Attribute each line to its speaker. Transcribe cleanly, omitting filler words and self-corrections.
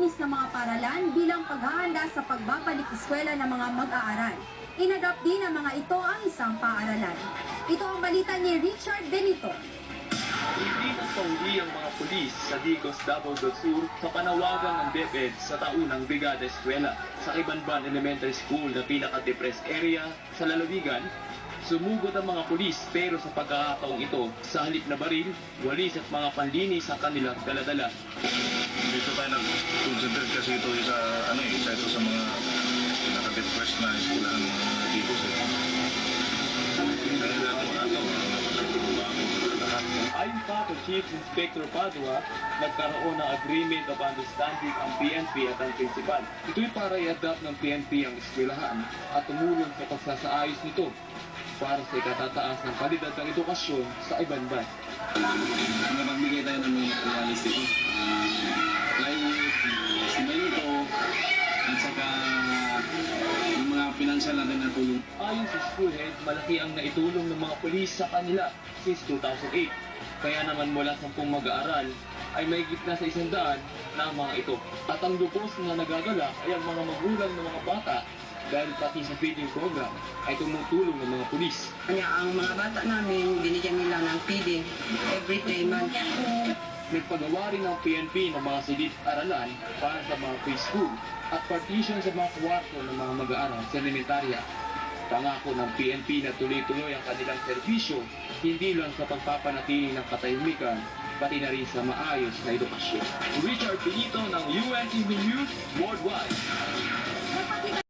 Speaker 1: paglilinis ng mga paralan bilang paghahanda sa pagbabalik eskwela ng mga mag-aaral. Inagap din ng mga ito ang isang paaralan. Ito ang balita ni Richard Benito.
Speaker 2: Hindi nagpauli ang mga pulis sa Digos, Davao del Sur sa panawagan ng DepEd sa taunang Brigada Eskwela sa Ibanban Elementary School na pinaka-depressed area sa lalawigan. Sumugod ang mga pulis pero sa pagkakataong ito, sa halip na baril, walis at mga panlinis sa kanilang daladala.
Speaker 3: Dito tayo nag-concentrate kasi ito sa, isa ito sa mga naka-depressed na eskwelahan ng mga Digos.
Speaker 2: Ayon pa kay Chief Inspector Padua, nagkaroon ng agreement of understanding ang PNP at ang principal. Ito'y para i-adapt ng PNP ang eskwelahan at tumulong sa pagsasaayos nito para sa ikatataas ng kalidad ng edukasyon sa Ibanban.
Speaker 4: Nagbigay tayo ng mga materialis dito. Plywood, simento, at saka yung mga financial natin na tulong.
Speaker 2: Ayon sa school head, malaki ang naitulong ng mga pulis sa kanila since 2008. Kaya naman mula 10 mag-aaral ay may gitna sa 100 na ang mga ito. At ang lubos na nagagala ay ang mga magulang ng mga bata dahil pati sa feeding program ay tumutulong ng mga pulis.
Speaker 5: Kanya ang mga bata namin, binigyan nila ng feeding every 3 months.
Speaker 2: Nagpagawa rin ng PNP ng mga silid-aralan para sa mga preschool at partition sa mga kwarto ng mga mag-aaral sa elementarya. Pangako ng PNP na tuloy-tuloy ang kanilang serbisyo, hindi lang sa pagpapanatili ng katahimikan, pati na rin sa maayos na edukasyon. Richard Benito ng UNTV News Worldwide.